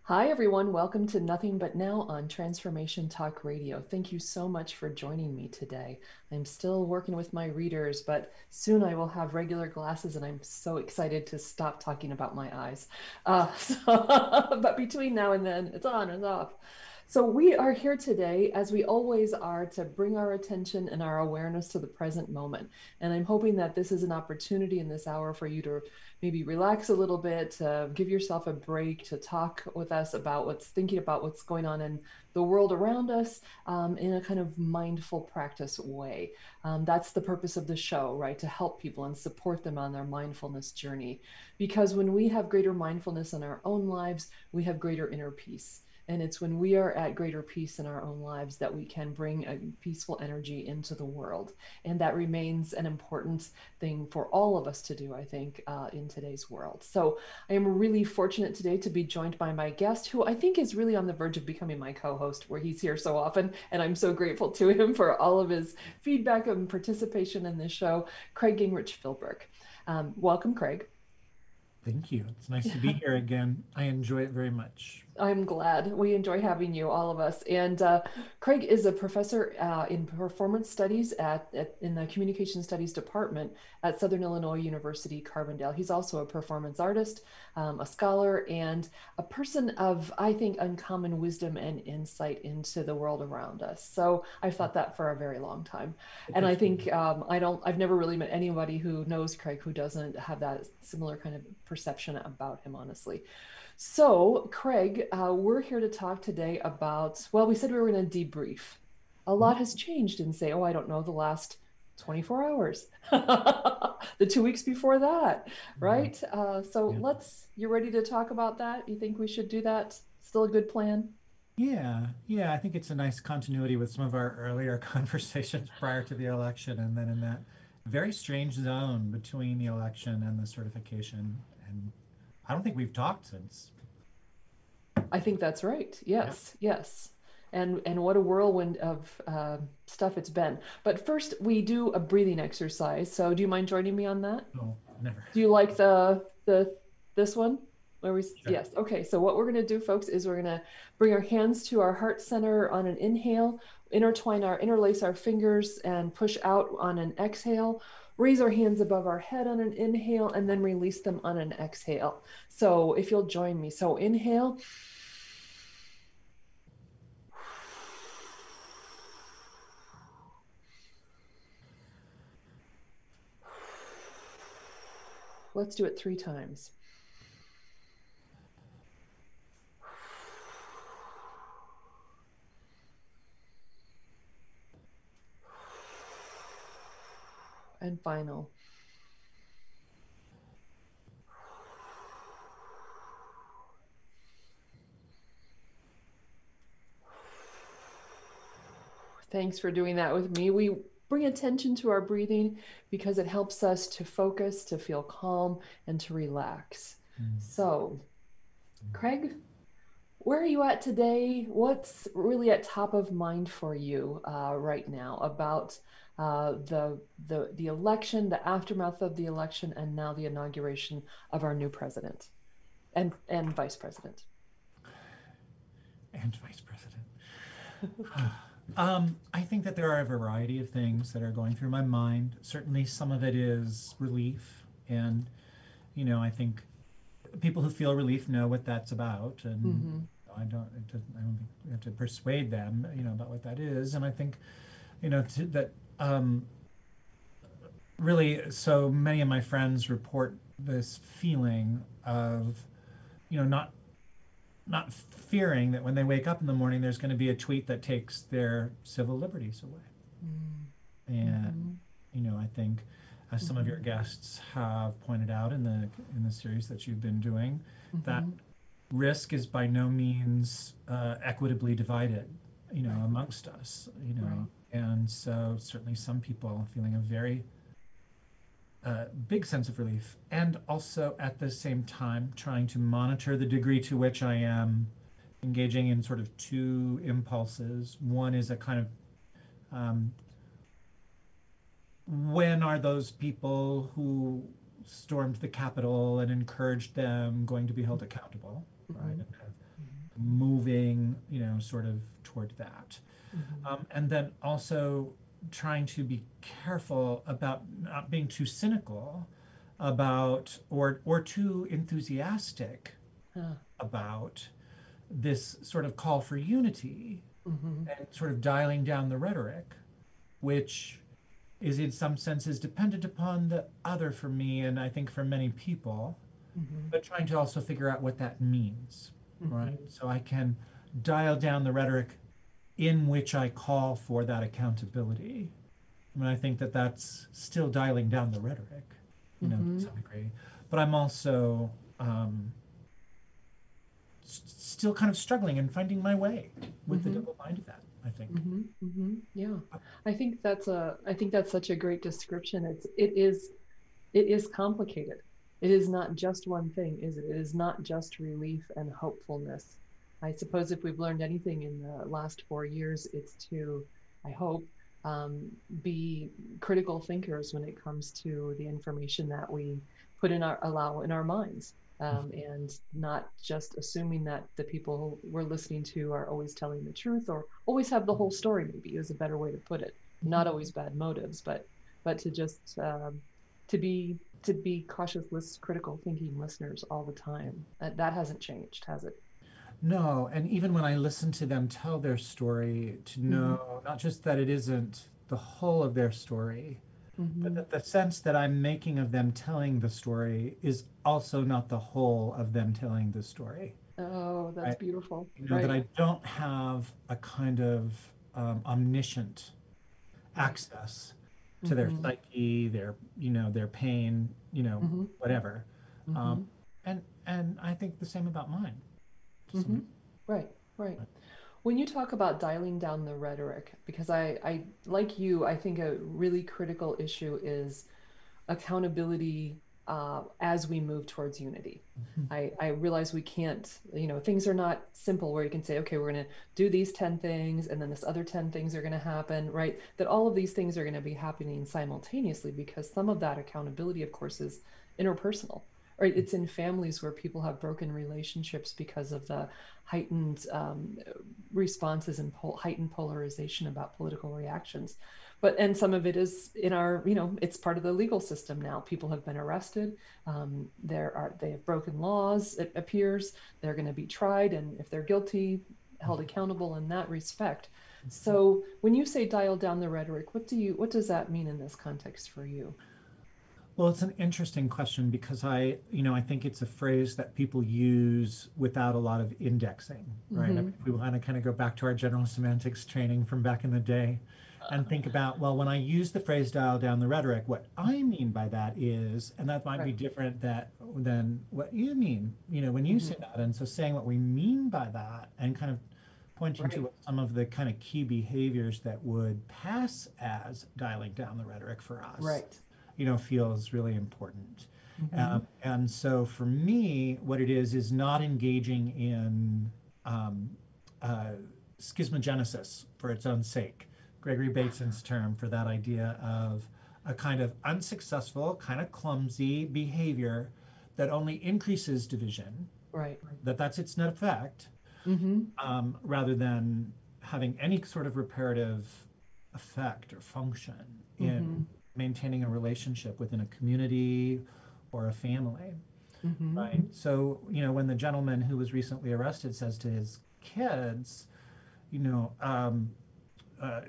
Hi, everyone. Welcome to Nothing But Now on Transformation Talk Radio. Thank you so much for joining me today. I'm still working with my readers, but soon I will have regular glasses, and I'm so excited to stop talking about my eyes. But between now and then, it's on and off. So we are here today, as we always are, to bring our attention and our awareness to the present moment. And I'm hoping that this is an opportunity in this hour for you to maybe relax a little bit, give yourself a break, to talk with us about thinking about what's going on in the world around us in a kind of mindful practice way. That's the purpose of the show, right? To help people and support them on their mindfulness journey. Because when we have greater mindfulness in our own lives, we have greater inner peace. And it's when we are at greater peace in our own lives that we can bring a peaceful energy into the world. And that remains an important thing for all of us to do, I think, in today's world. So I am really fortunate today to be joined by my guest, who I think is really on the verge of becoming my co-host, where he's here so often. And I'm so grateful to him for all of his feedback and participation in this show, Craig Gingrich-Philbrook. Welcome, Craig. Thank you. It's nice to be here again. I enjoy it very much. I'm glad. We enjoy having you, all of us. And Craig is a professor in performance studies in the communication studies department at Southern Illinois University, Carbondale. He's also a performance artist, a scholar, and a person of, I think, uncommon wisdom and insight into the world around us. So I've thought that for a very long time. And I think I've never really met anybody who knows Craig who doesn't have that similar kind of perception about him, honestly. So, Craig, we're here to talk today about, well, we said we were going to debrief. A lot has changed in, say, I don't know, the last 24 hours, the 2 weeks before that, right? You ready to talk about that? You think we should do that? Still a good plan? Yeah, I think it's a nice continuity with some of our earlier conversations prior to the election, and then in that very strange zone between the election and the certification. And I don't think we've talked since. I think that's right. Yes, yes. And what a whirlwind of stuff it's been. But first, we do a breathing exercise. So, do you mind joining me on that? No, never. Do you like this one? Sure. Yes. Okay. So what we're going to do, folks, is we're going to bring our hands to our heart center on an inhale, interlace our fingers and push out on an exhale. Raise our hands above our head on an inhale and then release them on an exhale. So if you'll join me. So inhale. Let's do it 3 times. And final. Thanks for doing that with me. We bring attention to our breathing because it helps us to focus, to feel calm, and to relax. So, Craig, where are you at today? What's really at top of mind for you right now about the election, the aftermath of the election, and now the inauguration of our new president and vice president? And vice president. I think that there are a variety of things that are going through my mind. Certainly, some of it is relief, and I think people who feel relief know what that's about, and I don't think we have to persuade them, about what that is. And I think, that really, so many of my friends report this feeling of, not fearing that when they wake up in the morning, there's going to be a tweet that takes their civil liberties away. And, I think, as some of your guests have pointed out in the series that you've been doing, that risk is by no means equitably divided. amongst us, Right. and so certainly some people feeling a very big sense of relief, and also at the same time trying to monitor the degree to which I am engaging in sort of two impulses. One is a kind of um, when are those people who stormed the Capitol and encouraged them going to be held accountable, right? Mm-hmm. And kind of moving, sort of toward that. Mm-hmm. And then also trying to be careful about not being too cynical about or too enthusiastic Ah. about this sort of call for unity Mm-hmm. and sort of dialing down the rhetoric, which is in some senses dependent upon the other for me and I think for many people, Mm-hmm. but trying to also figure out what that means, right? Mm-hmm. So I can dial down the rhetoric in which I call for that accountability. I mean, I think that that's still dialing down the rhetoric, to Mm-hmm. some degree. But I'm also um, still kind of struggling and finding my way with the Mm-hmm. double mind of that, I think. Mm-hmm. Mm-hmm. Yeah. I think that's such a great description. It is complicated. It is not just one thing, is it? It is not just relief and hopefulness. I suppose if we've learned anything in the last 4 years, it's to, I hope, um, be critical thinkers when it comes to the information that we allow in our minds. And not just assuming that the people we're listening to are always telling the truth or always have the whole story, maybe is a better way to put it. Not always bad motives, but to just to be cautious, critical thinking listeners all the time. That hasn't changed, has it? No, and even when I listen to them tell their story, to Mm-hmm. know not just that it isn't the whole of their story, but Mm-hmm. that the sense that I'm making of them telling the story is also not the whole of them telling the story, Oh, that's right? beautiful. That Right, I don't have a kind of omniscient right. access to their Mm-hmm. psyche, their pain, Mm-hmm. whatever. Um, Mm-hmm. and I think the same about mine to some Mm-hmm. degree. Right, right. When you talk about dialing down the rhetoric, because I like you, I think a really critical issue is accountability as we move towards unity. I realize we can't, things are not simple where you can say, okay, we're going to do these 10 things and then this other 10 things are going to happen, right? That all of these things are going to be happening simultaneously because some of that accountability, of course, is interpersonal. Right, it's in families where people have broken relationships because of the heightened responses and heightened polarization about political reactions. And some of it is in our, it's part of the legal system now. People have been arrested. They have broken laws. It appears they're going to be tried, and if they're guilty, held accountable in that respect. So when you say dial down the rhetoric, what does that mean in this context for you? Well, it's an interesting question because I think it's a phrase that people use without a lot of indexing, right? I mean, Mm-hmm. if we want to kind of go back to our general semantics training from back in the day and think about, well, when I use the phrase dial down the rhetoric, what I mean by that is, and that might be Right. different than what you mean, when you Mm-hmm. say that. And so saying what we mean by that and kind of pointing to Right. what some of the kind of key behaviors that would pass as dialing down the rhetoric for us Right. feels really important. Mm-hmm. And so for me, what it is not engaging in um, uh, schismogenesis for its own sake. Gregory Bateson's term for that idea of a kind of unsuccessful, kind of clumsy behavior that only increases division, Right. that's its net effect, Mm-hmm. rather than having any sort of reparative effect or function in Mm-hmm. maintaining a relationship within a community or a family, Mm-hmm. right? So, when the gentleman who was recently arrested says to his kids, you know, um,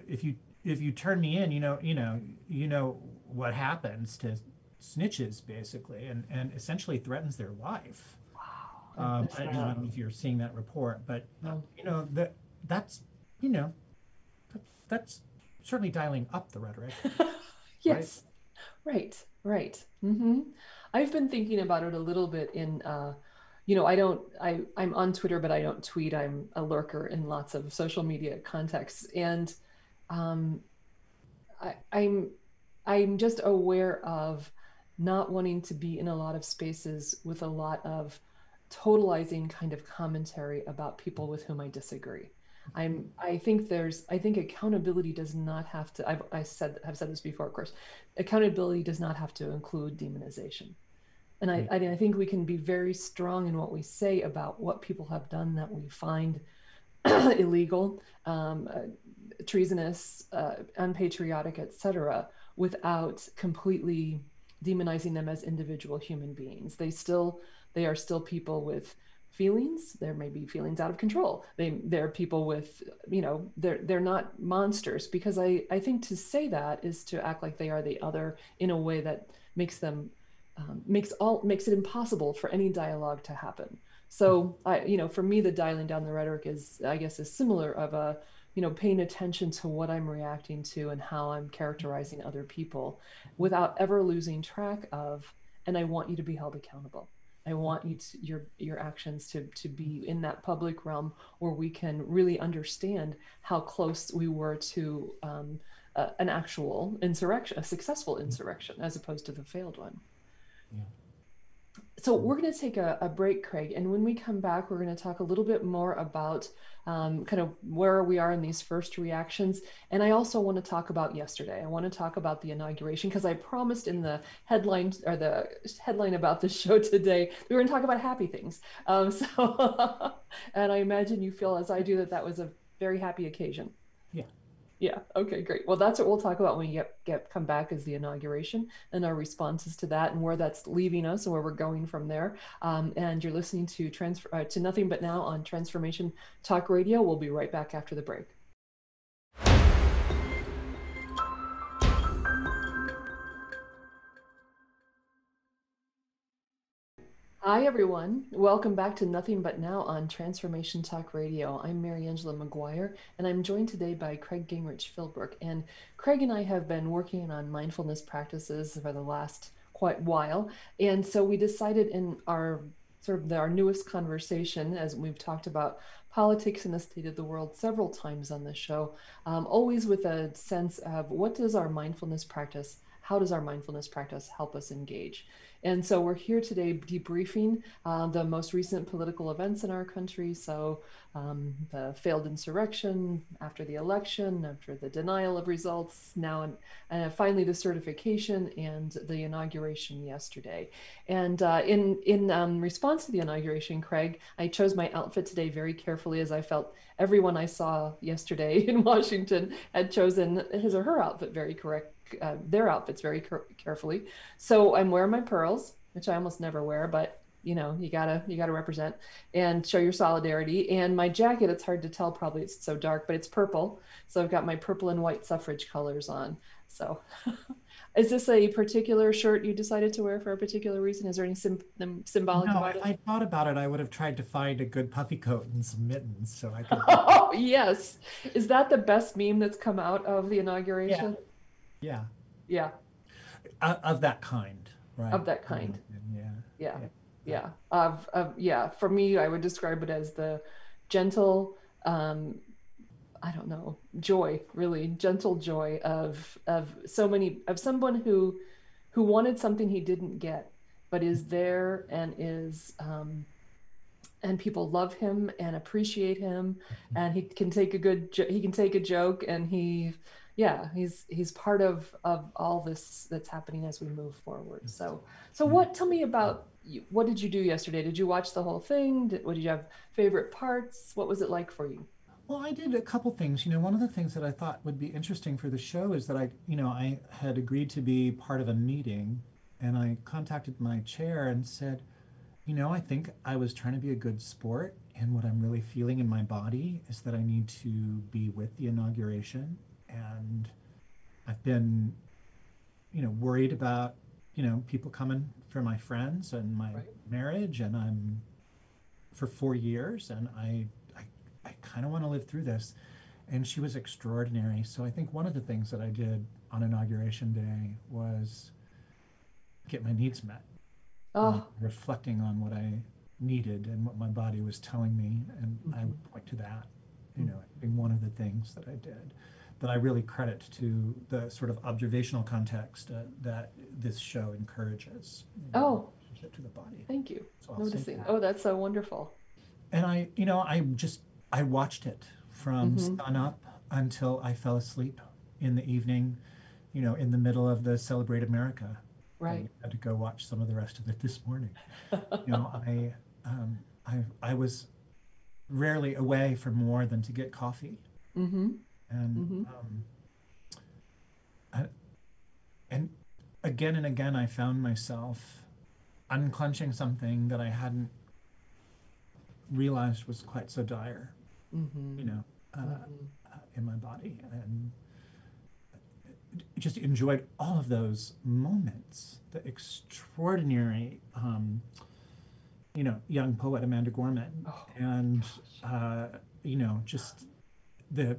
if you turn me in, what happens to snitches, basically, and essentially threatens their life. Wow. I missed I that. don't know if you're seeing that report, but No. that's you know that's certainly dialing up the rhetoric, right? Yes. Right, right. Mm-hmm. I've been thinking about it a little bit I don't, I'm on Twitter, but I don't tweet. I'm a lurker in lots of social media contexts. And um, I, I'm I'm just aware of not wanting to be in a lot of spaces with a lot of totalizing kind of commentary about people with whom I disagree. I think accountability does not have to, have said this before, of course, accountability does not have to include demonization. And Right. I think we can be very strong in what we say about what people have done that we find illegal, treasonous, unpatriotic, etc., without completely demonizing them as individual human beings. They are still people with feelings. There may be feelings out of control. They're people with, they're not monsters, because I think to say that is to act like they are the other in a way that makes them makes it impossible for any dialogue to happen. So for me, the dialing down the rhetoric is, I guess, is similar of a, paying attention to what I'm reacting to and how I'm characterizing other people without ever losing track of, and I want you to be held accountable. I want your actions to be in that public realm where we can really understand how close we were to an actual insurrection, a successful insurrection, as opposed to the failed one. Yeah. So we're going to take a break, Craig, and when we come back, we're going to talk a little bit more about kind of where we are in these first reactions. And I also want to talk about yesterday. I want to talk about the inauguration, because I promised in the headline, or the headline about the show today, we were going to talk about happy things. And I imagine you feel as I do that that was a very happy occasion. Yeah. Yeah. Okay, great. Well, that's what we'll talk about when we come back, as the inauguration and our responses to that, and where that's leaving us and where we're going from there. And you're listening to to Nothing But Now on Transformation Talk Radio. We'll be right back after the break. Hi, everyone. Welcome back to Nothing But Now on Transformation Talk Radio. I'm Mariangela Maguire, and I'm joined today by Craig Gingrich-Philbrook. And Craig and I have been working on mindfulness practices for the last quite while. And so we decided in our our newest conversation, as we've talked about politics and the state of the world several times on this show, always with a sense of how does our mindfulness practice help us engage? And so we're here today debriefing the most recent political events in our country. So the failed insurrection after the election, after the denial of results, now and finally the certification and the inauguration yesterday. And in response to the inauguration, Craig, I chose my outfit today very carefully, as I felt everyone I saw yesterday in Washington had chosen his or her outfit very correct. Their outfits very carefully. So I'm wearing my pearls, which I almost never wear, but you gotta represent and show your solidarity. And my jacket, it's hard to tell, probably it's so dark, but it's purple. So I've got my purple and white suffrage colors on. So is this a particular shirt you decided to wear for a particular reason? Is there any symbolic No, about if it? I thought about it, I would have tried to find a good puffy coat and some mittens so I could. Oh, yes. Is that the best meme that's come out of the Yeah. inauguration? Yeah. Yeah, Of that kind, right? of that kind. Yeah. Yeah, Yeah. That. yeah. Yeah. For me, I would describe it as the gentle, um, I don't know, joy, really gentle joy of someone who wanted something he didn't get, but is there and is and people love him and appreciate him, and he can take a joke, and he's part of all this that's happening as we move forward. So Yeah. what tell me about you. What did you do yesterday? Did you watch the whole thing? What did you have favorite parts? What was it like for you? Well, I did a couple things. One of the things that I thought would be interesting for the show is that I had agreed to be part of a meeting, and I contacted my chair and said, I think I was trying to be a good sport, and what I'm really feeling in my body is that I need to be with the inauguration, and I've been, worried about, people coming for my friends and my Right. marriage, and I'm for 4 years, and I kind of want to live through this. And she was extraordinary. So I think one of the things that I did on inauguration day was get my needs met, Oh, reflecting on what I needed and what my body was telling me, and I would point to that, being one of the things that I did, that I really credit to the sort of observational context that this show encourages, Oh, relationship to the body. thank you. So I'll say Noticing. that. Oh, that's so wonderful. And I watched it from Mm-hmm. sun up until I fell asleep in the evening, in the middle of the Celebrate America. Right. And had to go watch some of the rest of it this morning. You know, I um, I was rarely away for more than to get coffee, Mm-hmm. and Mm-hmm. I, and again and again I found myself unclenching something that I hadn't realized was quite so dire, Mm-hmm. you know, Mm-hmm. in my body, and just enjoyed all of those moments. The extraordinary, young poet Amanda Gorman, Oh, and gosh. just the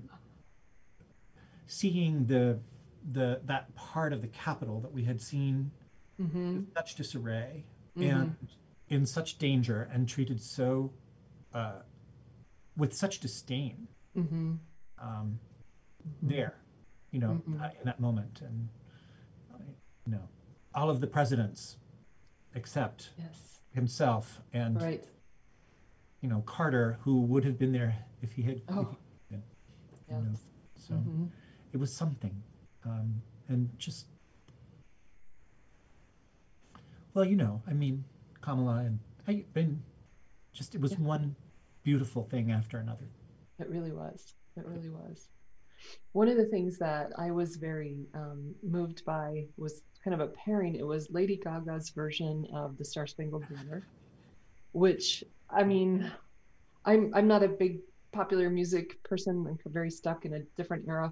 seeing the that part of the Capitol that we had seen Mm-hmm. in such disarray Mm-hmm. and in such danger and treated so uh, with such disdain, Mm-hmm. um, Mm-hmm. there, Mm-hmm. in that moment, and you know, all of the presidents except Yes. himself and Right. Carter, who would have been there if he Oh, had been, you know. yes. So Mm-hmm. it was something, and just well, I mean, Kamala and I been just it was Yeah, one beautiful thing after another. it really was. It really was. One of the things that I was very moved by was kind of a pairing. It was Lady Gaga's version of the Star Spangled Banner, which I mean, I'm not a big popular music person. I'm very stuck in a different era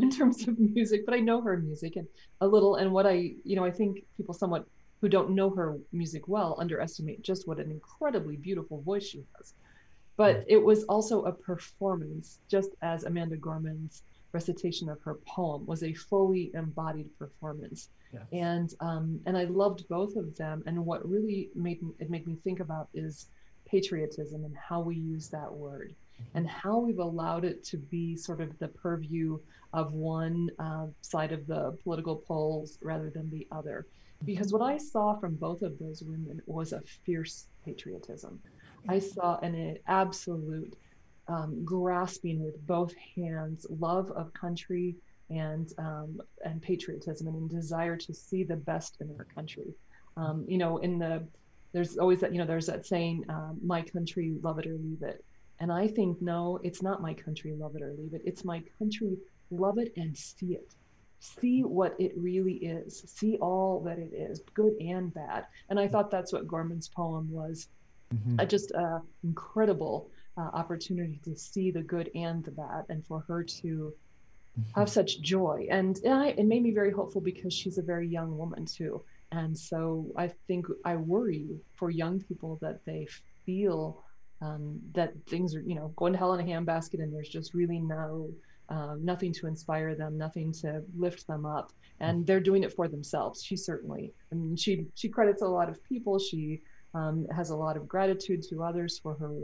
in terms of music, but I know her music and a little. And what I think people somewhat who don't know her music well underestimate just what an incredibly beautiful voice she has. Yes, But it was also a performance, just as Amanda Gorman's recitation of her poem was a fully embodied performance. yes. And I loved both of them. And what really made me think about is patriotism and how we use that word Mhm. and how we've allowed it to be sort of the purview of one side of the political polls rather than the other. Because Mhm. what I saw from both of those women was a fierce patriotism. I saw an absolute grasping with both hands love of country and patriotism and a desire to see the best in our country. In the there's always that there's that saying, "My country, love it or leave it." And I think no, it's not my country, love it or leave it. It's my country, love it and see it. See what it really is. See all that it is, good and bad. And I thought that's what Gorman's poem was, Mhm. just incredible opportunity to see the good and the bad, and for her to Mhm. have such joy. It made me very hopeful because she's a very young woman too. And so I think I worry for young people that they feel that things are, going to hell in a handbasket, and there's just really nothing to inspire them, nothing to lift them up, and they're doing it for themselves. She certainly, I mean, she credits a lot of people. She has a lot of gratitude to others for her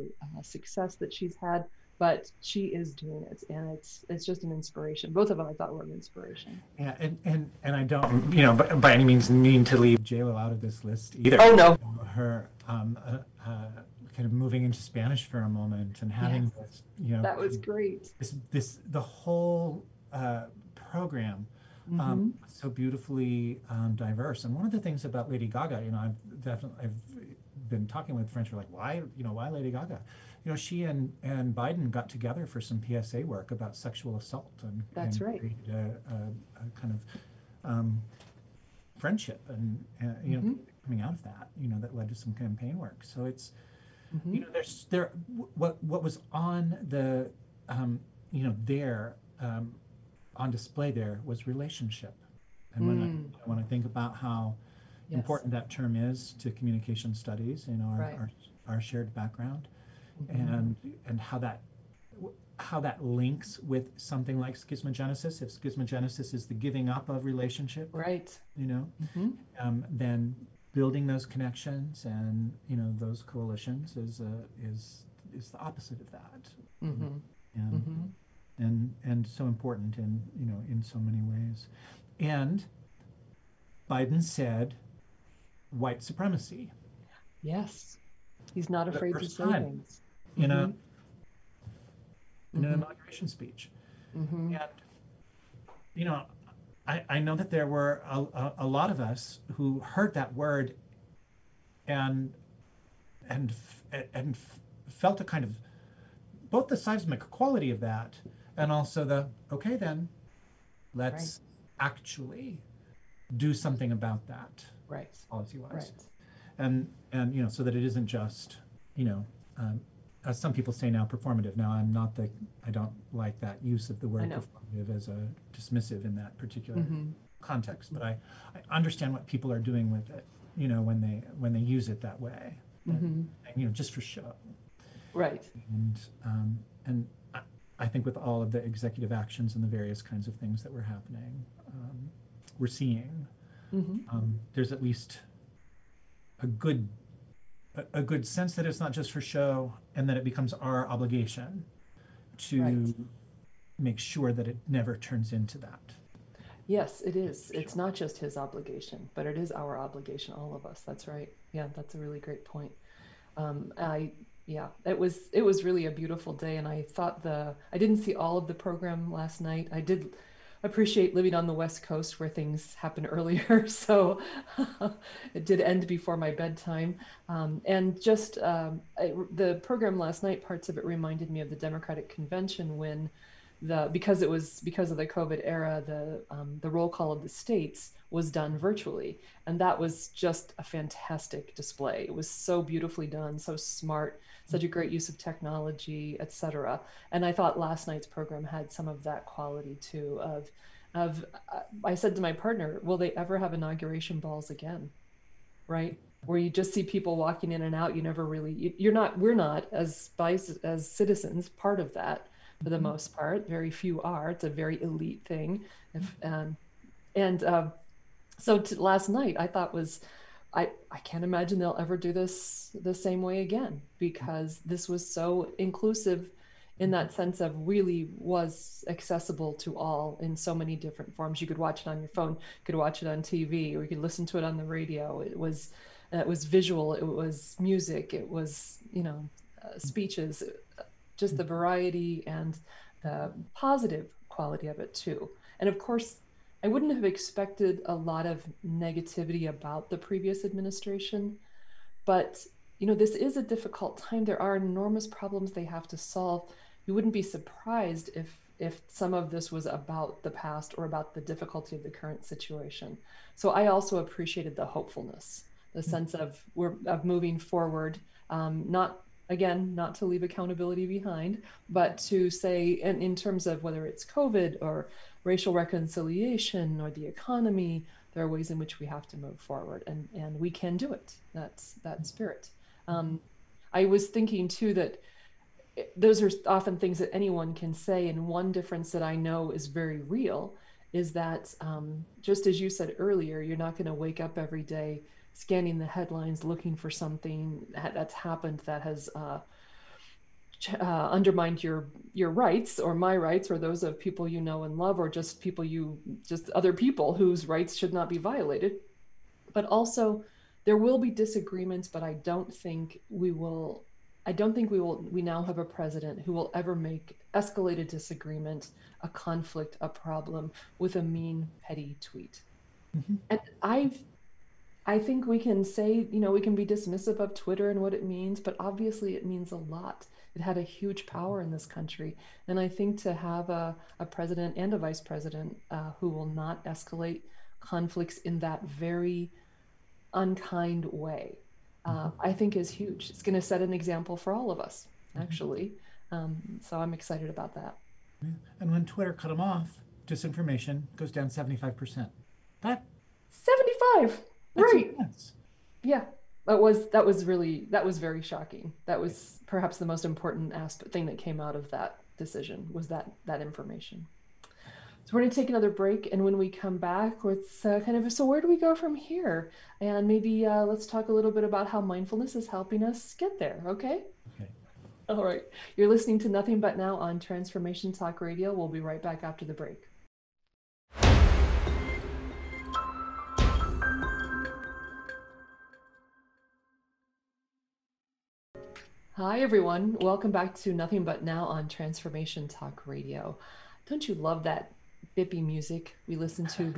success that she's had, but she is doing it, and it's just an inspiration. Both of them I thought were an inspiration. Yeah, and I don't, by any means mean to leave JLo out of this list either. Oh no. Her kind of moving into Spanish for a moment and Yes, having this, that kind was of great. the whole program, Mm-hmm. so beautifully diverse. And one of the things about Lady Gaga, I've been talking with friends who are like, why Lady Gaga? She and Biden got together for some PSA work about sexual assault That's and right. created a kind of friendship and Mm-hmm. coming out of that, that led to some campaign work. So it's, Mm-hmm. what was on the there on display there was relationship. And Mm. when I think about how Yes. important that term is to communication studies, Right. our shared background, Mm-hmm. and and how that links with something like schismogenesis. If schismogenesis is the giving up of relationship, Right. you know, Mm-hmm. then building those connections and those coalitions is the opposite of that. Mm-hmm. and Mm-hmm. and so important in so many ways. And Biden said white supremacy Yes. He's not for the afraid to first say time things. in Mm-hmm. a in an Mm-hmm. inauguration speech. Mm-hmm. And you know, I know that there were a lot of us who heard that word and and and felt a kind of both the seismic quality of that and also the okay then Right. let's actually do something about that Right. policy wise. Right. And so that it isn't just you know um, as some people say now performative. Now I don't like that use of the I word know. performative as a dismissive in that particular Mm-hmm. context, but I understand what people are doing with it when they use it that way, that Mm-hmm. just for show. Right. And I think with all of the executive actions and the various kinds of things that were happening, we're seeing Mm-hmm. there's at least a good a good sense that it's not just for show and that it becomes our obligation Right. to make sure that it never turns into that. Yes, it is. It's Sure. not just his obligation, but it is our obligation, all of us. That's right. Yeah, that's a really great point. I Yeah, it was really a beautiful day, and I didn't see all of the program last night. I did appreciate living on the West Coast where things happen earlier, so it did end before my bedtime. And just the program last night, parts of it reminded me of the Democratic Convention when because of the COVID era, the roll call of the states was done virtually, and that was just a fantastic display. It was so beautifully done, so smart, such a great use of technology, etc. And I thought last night's program had some of that quality too. I said to my partner, "Will they ever have inauguration balls again?" Right? Where you just see people walking in and out. You never really, you're not, we're not as citizens part of that for the Mhm. most part. Very few are. It's a very elite thing. If and Last night I thought was I can't imagine they'll ever do this the same way again because this was so inclusive in that sense of really was accessible to all in so many different forms. You could watch it on your phone, you could watch it on TV, or you could listen to it on the radio. It was visual, it was music, it was speeches, just the variety and the positive quality of it too. And of course, I wouldn't have expected a lot of negativity about the previous administration, but this is a difficult time. There are enormous problems they have to solve. You wouldn't be surprised if some of this was about the past or about the difficulty of the current situation. So I also appreciated the hopefulness, the sense of moving forward, not again, not to leave accountability behind, but to say, and in terms of whether it's COVID or racial reconciliation or the economy, there are ways in which we have to move forward, and we can do it. That's that spirit. Um, I was thinking too that those are often things that anyone can say, and one difference that I know is very real is that just as you said earlier, you're not going to wake up every day scanning the headlines looking for something that's happened that has undermined your rights or my rights or those of people you know and love or just other people whose rights should not be violated. But also there will be disagreements, but I don't think we now have a president who will ever make escalated disagreement a conflict, a problem with a mean petty tweet. Mhm. And I think we can say, we can be dismissive of Twitter and what it means, but obviously it means a lot. It had a huge power in this country. And I think to have a president and a vice president who will not escalate conflicts in that very unkind way, Mhm. I think is huge. It's going to set an example for all of us, Mhm. actually. So I'm excited about that. Yeah. And when Twitter cut them off, disinformation goes down 75%. That 75, that's right. immense. Yeah, that was very shocking. That Right. was perhaps the most important aspect thing that came out of that decision was that information. So we're going to take another break, and when we come back, it's so where do we go from here? And maybe let's talk a little bit about how mindfulness is helping us get there. Okay. Okay. All right. You're listening to Nothing But Now on Transformation Talk Radio. We'll be right back after the break. Hi, everyone. Welcome back to Nothing But Now on Transformation Talk Radio. Don't you love that bippy music we listen to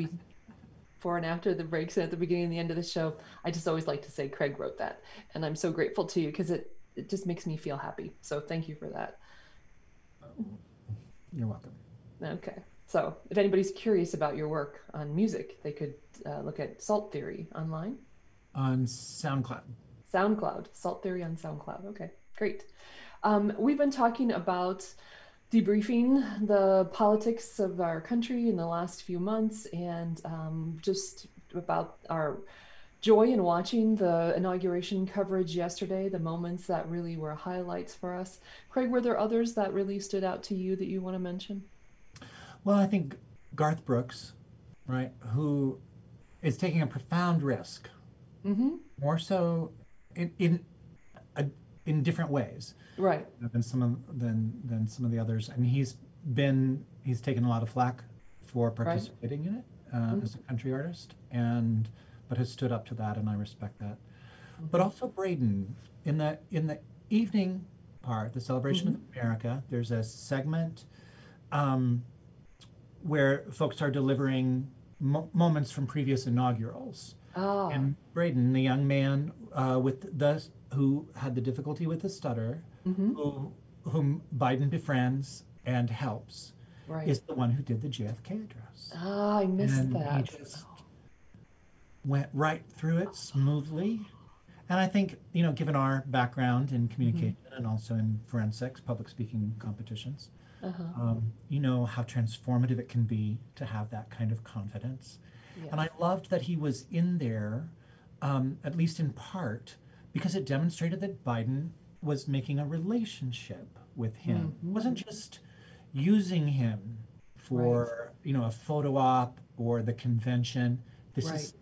before and after the breaks and at the beginning and the end of the show? I just always like to say Craig wrote that. And I'm so grateful to you because it just makes me feel happy. So thank you for that. You're welcome. Okay. So if anybody's curious about your work on music, they could look at Salt Theory online. On SoundCloud. SoundCloud. Salt Theory on SoundCloud. Okay, great. We've been talking about debriefing the politics of our country in the last few months and just about our joy in watching the inauguration coverage yesterday, the moments that really were highlights for us. Craig, were there others that really stood out to you that you want to mention? Well, I think Garth Brooks, right, who is taking a profound risk, Mm-hmm. more so in a, in different ways Right. than some of the others. I mean, he's taken a lot of flack for Right. participating in it Mm-hmm. as a country artist, but has stood up to that, and I respect that. But Mm-hmm. also Braden in the evening part, the celebration Mm-hmm. of America. There's a segment um, where folks are delivering moments from previous inaugurals. Ah. And Braden, the young man who had the difficulty with the stutter, Mm-hmm. who whom Biden befriends and helps, Right. is the one who did the JFK address. Ah, I missed And he that. just went right through it smoothly. And I think, given our background in Mm-hmm. communication and also in forensics, public speaking competitions, Uh-huh. you know how transformative it can be to have that kind of confidence. And Yes. I loved that he was in there, at least in part, because it demonstrated that Biden was making a relationship with him. It Mm-hmm. wasn't just using him Right. for, a photo op or the convention. This Right. is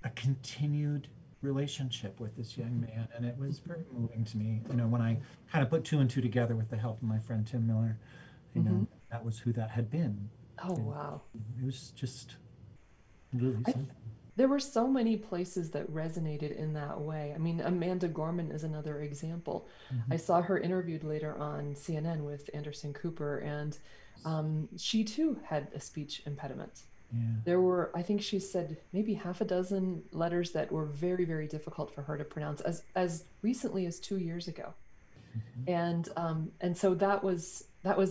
a continued relationship with this young Mm-hmm. man. And it was Mm-hmm. very moving to me, when I kind of put two and two together with the help of my friend Tim Miller, Mm-hmm. that was who that had been. Oh, And wow. it was just really I something. There were so many places that resonated in that way. I mean, Amanda Gorman is another example. Mhm. I saw her interviewed later on CNN with Anderson Cooper, and she too had a speech impediment. Yeah. There were, I think she said maybe half a dozen letters that were very, very difficult for her to pronounce as recently as 2 years ago. Mhm. And so that was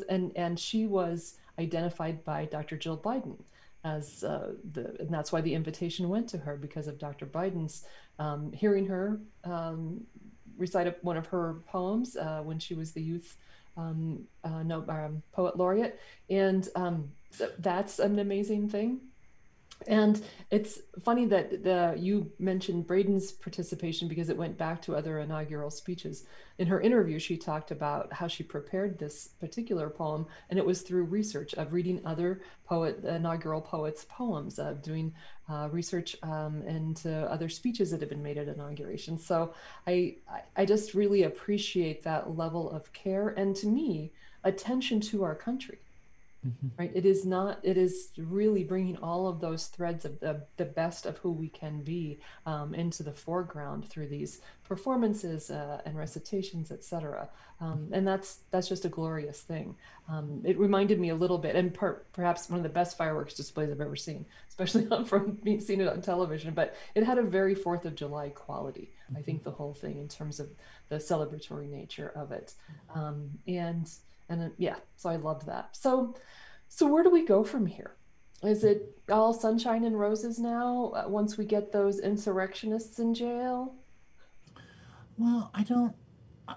and she was identified by Dr. Jill Biden as and that's why the invitation went to her because of Dr. Biden's hearing her recite one of her poems when she was the youth no poet laureate, and so that's an amazing thing. And it's funny that you mentioned Braden's participation because it went back to other inaugural speeches. In her interview, she talked about how she prepared this particular poem, and it was through research of reading other inaugural poets' poems, doing research into other speeches that have been made at inauguration. So I just really appreciate that level of care and, to me, attention to our country. Mhm. Right, it is really bringing all of those threads of the best of who we can be into the foreground through these performances and recitations, etc. And that's just a glorious thing. It reminded me a little bit, and perhaps one of the best fireworks displays I've ever seen, especially from being seen it on television, but it had a very Fourth of July quality. I think the whole thing, in terms of the celebratory nature of it. And yeah, so I loved that. So where do we go from here? Is it all sunshine and roses now once we get those insurrectionists in jail? Well, I don't. uh,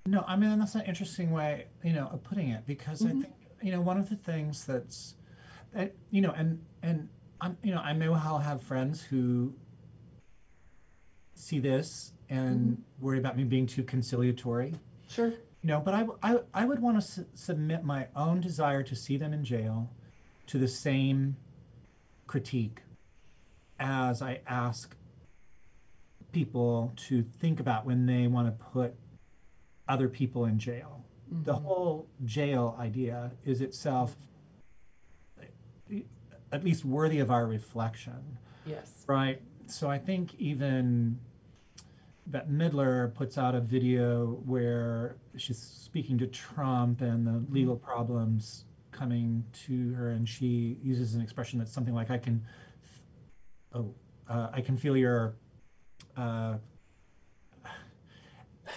No, I mean that's an interesting way, of putting it, because I Hmm. think, one of the things and I may well have friends who see this Hmm. and worry about me being too conciliatory, Sure. but I would want to submit my own desire to see them in jail to the same critique as I ask people to think about when they want to put other people in jail. The Mm-hmm. whole jail idea is itself at least worthy of our reflection, Yes. right? So I think even Bette Midler puts out a video where she's speaking to Trump and the Mm-hmm. legal problems coming to her, and she uses an expression that's something like, oh, I can feel your uh,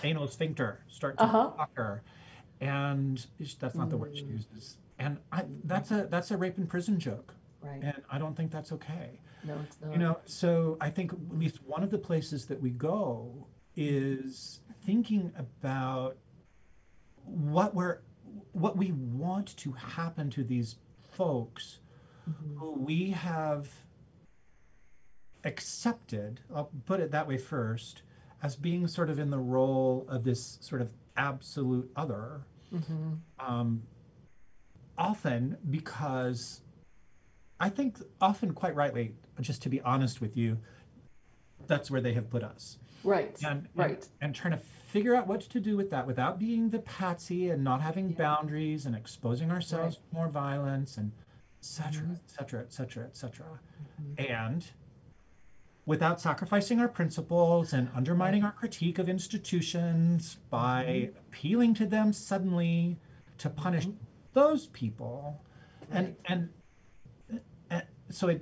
anal sphincter start to Uh-huh. pucker," and that's not the word she Mm. uses. And Mm. that's a rape in prison joke, Right. and I don't think that's okay. No, it's You not. know, so I think at Mm-hmm. least one of the places that we go Mm-hmm. is thinking about what we're what we want to happen to these folks Mm-hmm. who we have accepted, I'll put it that way first, as being sort of in the role of this sort of absolute other, Mm-hmm. um, often because I think often quite rightly, just to be honest with you, that's where they have put us. Right. Right. And trying to figure out what to do with that without being the patsy and not having Yeah. boundaries and exposing Right. ourselves to more violence and et cetera, Mm-hmm. et cetera, et cetera, et cetera. Mm-hmm. And without sacrificing our principles and Right. undermining our critique of institutions Mm-hmm. by appealing to them suddenly to punish Mm-hmm. those people. And Right. so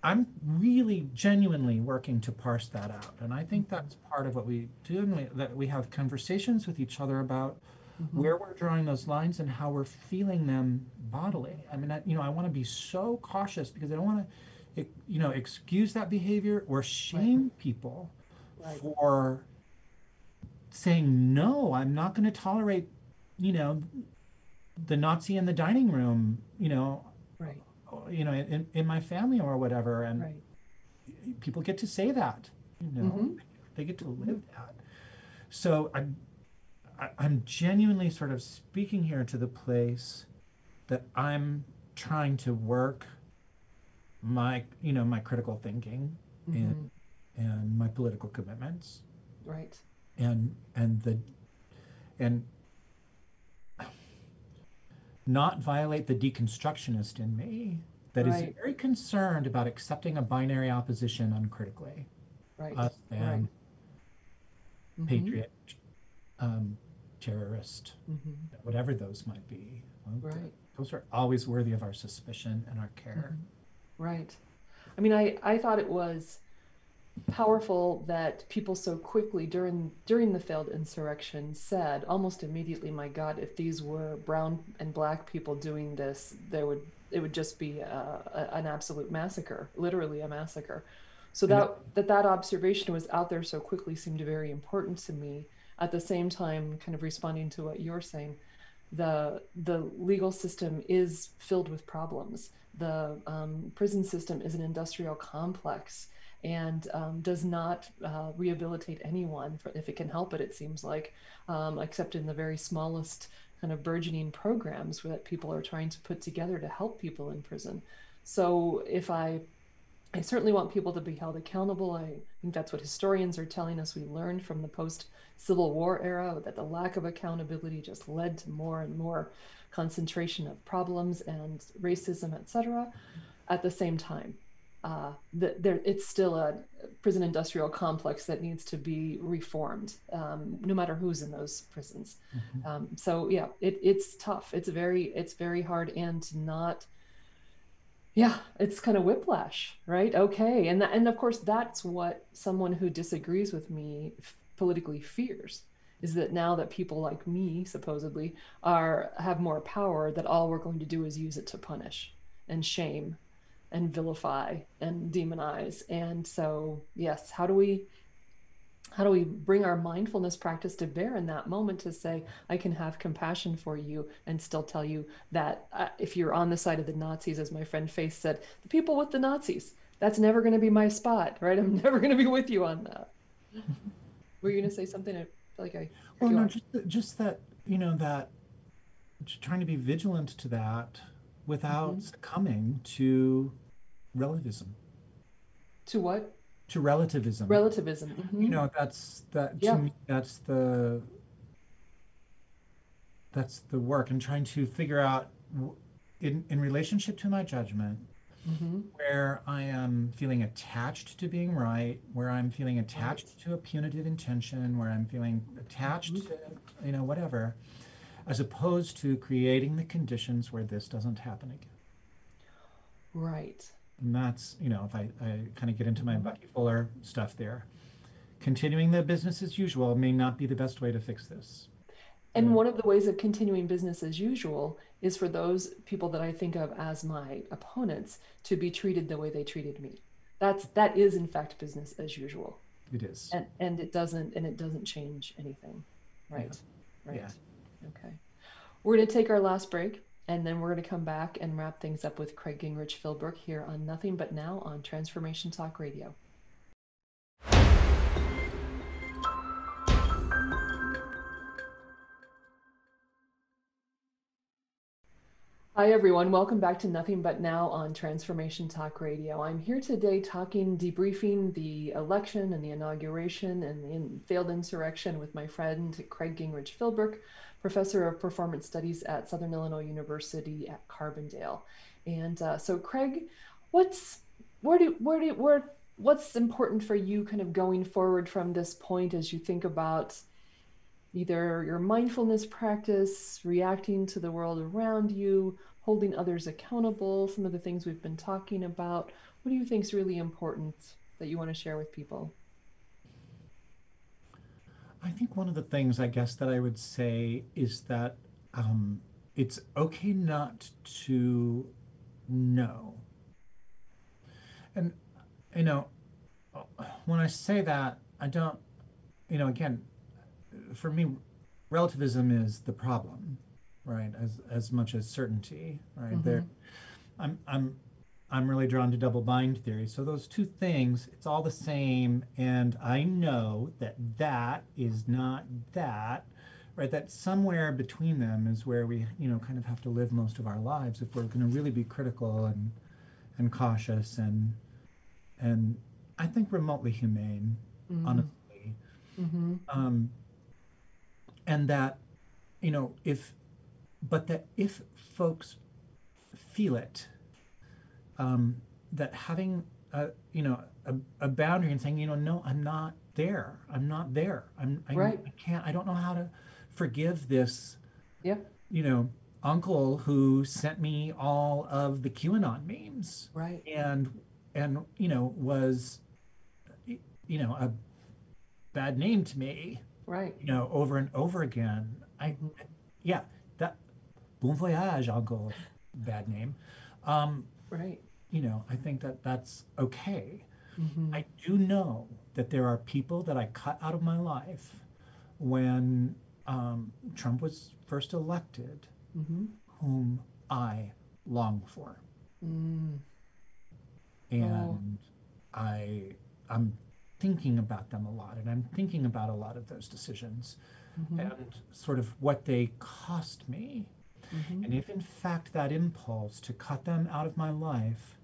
I'm really genuinely working to parse that out. And I think Mm-hmm. that's part of what we do, and that we have conversations with each other about Mm-hmm. where we're drawing those lines and how we're feeling them bodily. Mm-hmm. I mean, I want to be so cautious because I don't want to, excuse that behavior or Right. shame people Right. for saying, no, I'm not going to tolerate, you know, the Nazi in the dining room, Right. in my family or whatever. And Right. people get to say that, Mm-hmm. they get to Mm-hmm. live that. So I'm genuinely sort of speaking here to the place that I'm trying to work my critical thinking and Mm-hmm. my political commitments Right. and not violate the deconstructionist in me that is Right. very concerned about accepting a binary opposition uncritically, Right. us Right. and Mm-hmm. patriot, um, terrorist, Mm-hmm. whatever those might be. Well, Right. those are always worthy of our suspicion and our care. Mm-hmm. Right. I mean, I thought it was powerful that people so quickly during the failed insurrection said almost immediately, my God, if these were brown and black people doing this, it would just be an absolute massacre, literally a massacre. So And it, that observation was out there so quickly seemed very important to me. At the same time, kind of responding to what you're saying, the legal system is filled with problems. The prison system is an industrial complex and does not rehabilitate anyone if it can help it. It seems like, except in the very smallest kind of burgeoning programs that people are trying to put together to help people in prison. So if I certainly want people to be held accountable. I think that's what historians are telling us. We learned from the post Civil War era that the lack of accountability just led to more and more concentration of problems and racism, etc. At the same time, it's still a prison industrial complex that needs to be reformed, no matter who's in those prisons. Mhm. So yeah, it's tough. It's very hard, and not, yeah, it's kind of whiplash, right? Okay. And of course that's what someone who disagrees with me politically fears, is that now that people like me supposedly are have more power, that all we're going to do is use it to punish and shame and vilify and demonize. And so, yes, how do we bring our mindfulness practice to bear in that moment to say, I can have compassion for you and still tell you that if you're on the side of the Nazis, as my friend Faith said, the people with the Nazis, that's never going to be my spot, right? I'm never going to be with you on that. Were you going to say something? I feel like I cut Well, you no, off. just that, that just trying to be vigilant to that, without Hmm. succumbing to relativism. To what? To relativism. Relativism. You Hmm. know, that's that to Yeah. me, that's the work and trying to figure out in relationship to my judgment Hmm. where I am feeling attached to being right, where I'm feeling Right. attached to a punitive intention, where I'm feeling Hmm. attached to, whatever, as opposed to creating the conditions where this doesn't happen again. Right. And that's, if I kind of get into my Hmm. Bucky Fuller stuff there, continuing the business as usual may not be the best way to fix this. And The, one of the ways of continuing business as usual is for those people that I think of as my opponents to be treated the way they treated me. That is in fact business as usual. it is. And it doesn't change anything. Yeah. Right. Yeah. Right. Okay. We're going to take our last break and then we're going to come back and wrap things up with Craig Gingrich-Philbrook here on Nothing But Now on Transformation Talk Radio. Hi, everyone. Welcome back to Nothing But Now on Transformation Talk Radio. I'm here today debriefing the election and the inauguration and the failed insurrection with my friend Craig Gingrich-Philbrook, professor of performance studies at Southern Illinois University at Carbondale. And so, Craig, what's what's important for you, kind of going forward from this point as you think about either your mindfulness practice, reacting to the world around you, holding others accountable, some of the things we've been talking about? What do you think is really important that you want to share with people? I think one of the things I guess that I would say is that um, it's okay not to know. And, you know, when I say that, I don't, again, for me, relativism is the problem, right? As much as certainty, right? There, Mm-hmm. I'm I'm I'm really drawn to double bind theory. So those two things, it's all the same, and I know that that is not that, right? That somewhere between them is where we, kind of have to live most of our lives if we're going to really be critical and cautious and I think remotely humane, Mm-hmm. honestly. Mm-hmm. Um, and that, if but that if folks feel it, um, that having a boundary and saying, no, I'm not there. I'm not there. Right. I can't. I don't know how to forgive this. Yeah. You know, uncle who sent me all of the QAnon memes Right. and was a bad name to me. Right. Over and over again. Mm-hmm. Yeah, that bon voyage, uncle. Bad name. Um, Right. I think that that's okay. Mm-hmm. I do know that there are people that I cut out of my life when Trump was first elected, Mm-hmm. whom I long for, Mm. Oh. and I I'm thinking about them a lot, and I'm thinking about a lot of those decisions Mm-hmm. and sort of what they cost me. Mm-hmm. And if in fact that impulse to cut them out of my life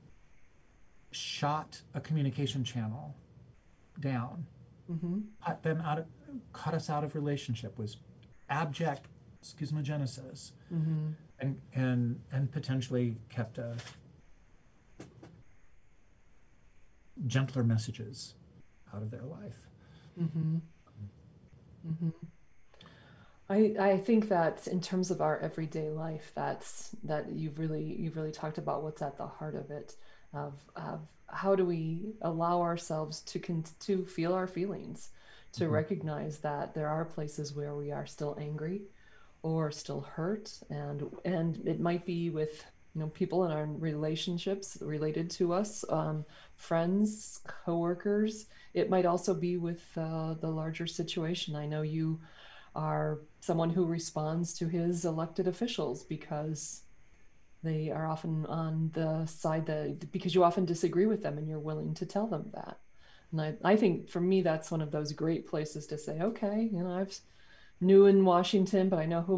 shot a communication channel down, Mm-hmm. cut them out of, cut us out of relationship, was abject schismogenesis, Mm-hmm. and potentially kept gentler messages out of their life. Mm-hmm. Mm-hmm. I think that in terms of our everyday life, that you've really talked about what's at the heart of it, of how do we allow ourselves to feel our feelings, to Mhm. recognize that there are places where we are still angry or still hurt, and it might be with people in our relationships related to us, friends, coworkers. It might also be with the larger situation. I know you are someone who responds to his elected officials because they are often on the side that because you often disagree with them and you're willing to tell them that. And I think for me, that's one of those great places to say, okay, I've new in Washington, but I know who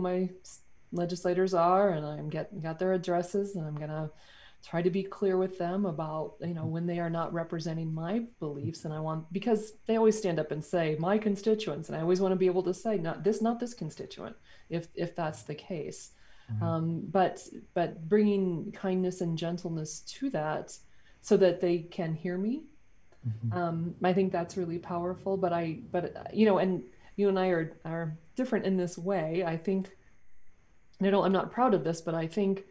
legislators are, and got their addresses, and I'm gonna try to be clear with them about, when they are not representing my beliefs. And I want, because they always stand up and say my constituents, and I always want to be able to say not this constituent, if that's the case. Right. But bringing kindness and gentleness to that so that they can hear me. Mhm. I think that's really powerful. And you and I are different in this way. I think, I'm not proud of this, but I think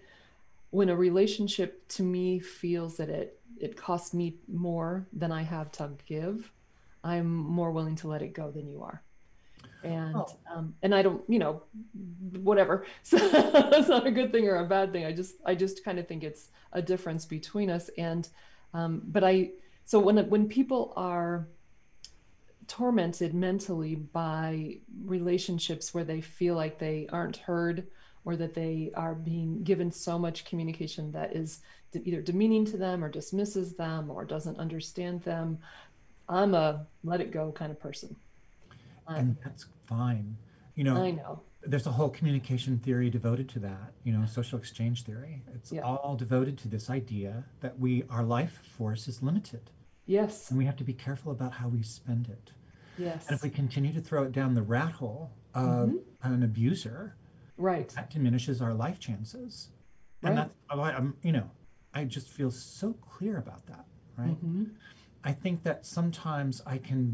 when a relationship to me feels that it costs me more than I have to give, I'm more willing to let it go than you are. And Well, I don't, whatever. So that's not a good thing or a bad thing. I just kind of think it's a difference between us. And but I so when people are tormented mentally by relationships where they feel like they aren't heard, or that they are being given so much communication that is either demeaning to them or dismisses them or doesn't understand them, I'm a let it go kind of person. and um, that's fine. You know, I know. there's a whole communication theory devoted to that, social exchange theory. It's Yeah. all devoted to this idea that our life force is limited Yes. and we have to be careful about how we spend it. And if Yes. we continue to throw it down the rat hole of Hmm. an abuser, Right. that diminishes our life chances. And Right. that's why I just feel so clear about that, right? Hmm. I think that sometimes I can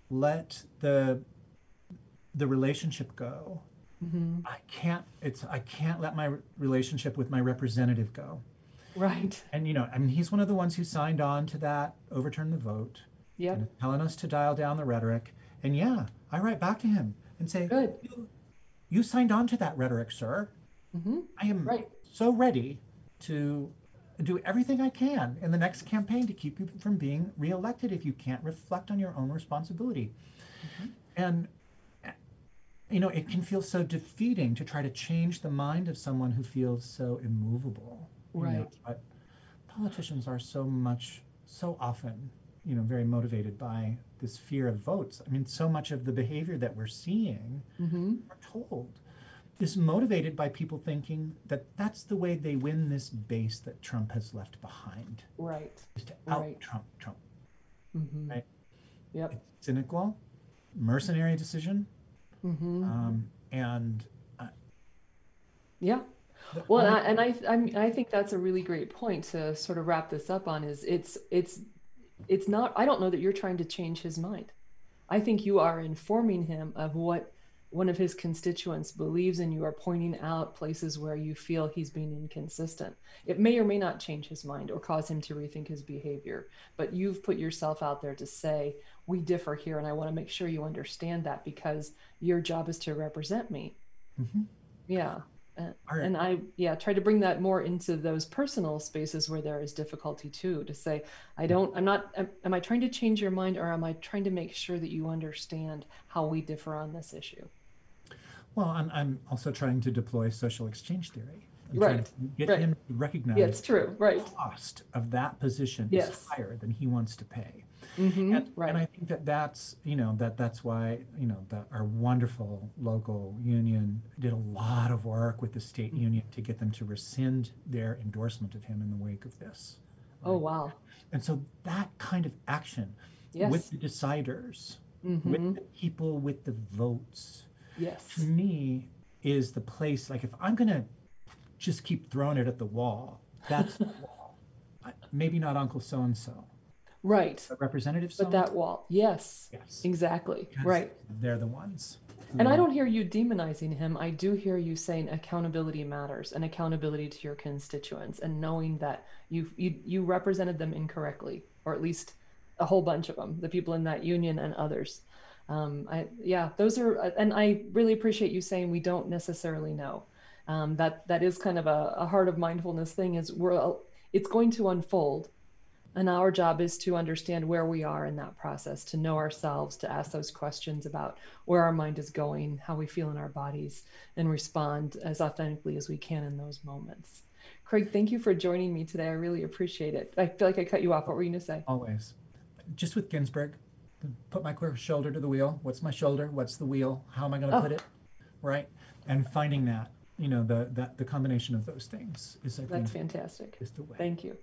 let the relationship go. Hmm. I can't let my relationship with my representative go. Right. And I mean, he's one of the ones who signed on to that overturn the vote and is Yep. telling us to dial down the rhetoric. And yeah, I write back to him and say, Good. you signed on to that rhetoric, sir. Hmm. I am Right. so ready to do everything I can in the next campaign to keep you from being reelected if you can't reflect on your own responsibility. Hmm. And it can feel so defeating to try to change the mind of someone who feels so immovable, Right. but politicians are so often, very motivated by this fear of votes. I mean, so much of the behavior that we're seeing, Hmm. we're told, is motivated by people thinking that that's the way they win this base that Trump has left behind, Right. is to out Right. Trump, Hmm. right? Yep. It's cynical, mercenary decision, Hmm. and Yeah. the Well, only I think that's a really great point to sort of wrap this up on. Is it's not, I don't know that you're trying to change his mind. I think you are informing him of what one of his constituents believes, and you are pointing out places where you feel he's being inconsistent. It may or may not change his mind or cause him to rethink his behavior, but you've put yourself out there to say, we differ here, and I want to make sure you understand that because your job is to represent me. Mhm. Yeah. Uh, Our, and yeah, try to bring that more into those personal spaces where there is difficulty too, to say, I'm not, am I trying to change your mind, or am I trying to make sure that you understand how we differ on this issue? well, I'm also trying to deploy social exchange theory. I'm trying to Right. get Right. him to Yeah, recognize it's true. Right. the cost of that position is Yes. higher than he wants to pay. Mm-hmm. And Right. I think that that's why, our wonderful local union did a lot of work with the state union to get them to rescind their endorsement of him in the wake of this, Oh, right? wow. And so that kind of action with Yes. the deciders, with Mm-hmm. the people with the votes, to Yes. me is the place. Like if I'm gonna just keep throwing it at the wall, that's the wall. Maybe not Uncle so and so, Right. but Representative so But and so. that wall. Yes. Yes, Exactly. because Right. they're the ones And I who. don't hear you demonizing him. I do hear you saying accountability matters, and accountability to your constituents, and knowing that you represented them incorrectly, or at least a whole bunch of them, the people in that union and others. Yeah, those are, and I really appreciate you saying we don't necessarily know. That is kind of a heart of mindfulness thing. It's going to unfold, and our job is to understand where we are in that process, to know ourselves, to ask those questions about where our mind is going, how we feel in our bodies, and respond as authentically as we can in those moments. Craig, thank you for joining me today. I really appreciate it. I feel like I cut you off. What were you going to say? Always. Just with Ginsburg, put my shoulder to the wheel. What's my shoulder? What's the wheel? How am I going to put Oh, it? right? And finding that, you know, the combination of those things is, I That's think, fantastic. is the way. Thank you.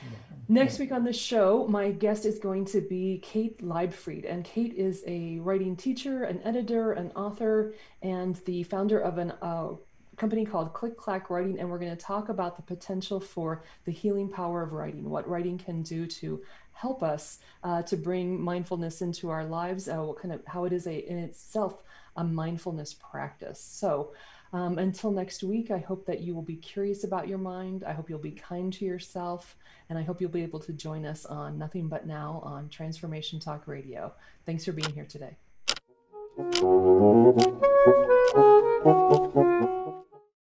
You're welcome. Next week on the show, my guest is going to be Kate Leibfried. And Kate is a writing teacher, an editor, an author, and the founder of a company called Click Clack Writing. And we're going to talk about the potential for the healing power of writing, what writing can do to help us to bring mindfulness into our lives, what kind of how it is in itself a mindfulness practice. So until next week, I hope that you will be curious about your mind. I hope you'll be kind to yourself. And I hope you'll be able to join us on Nothing But Now on Transformation Talk Radio. Thanks for being here today.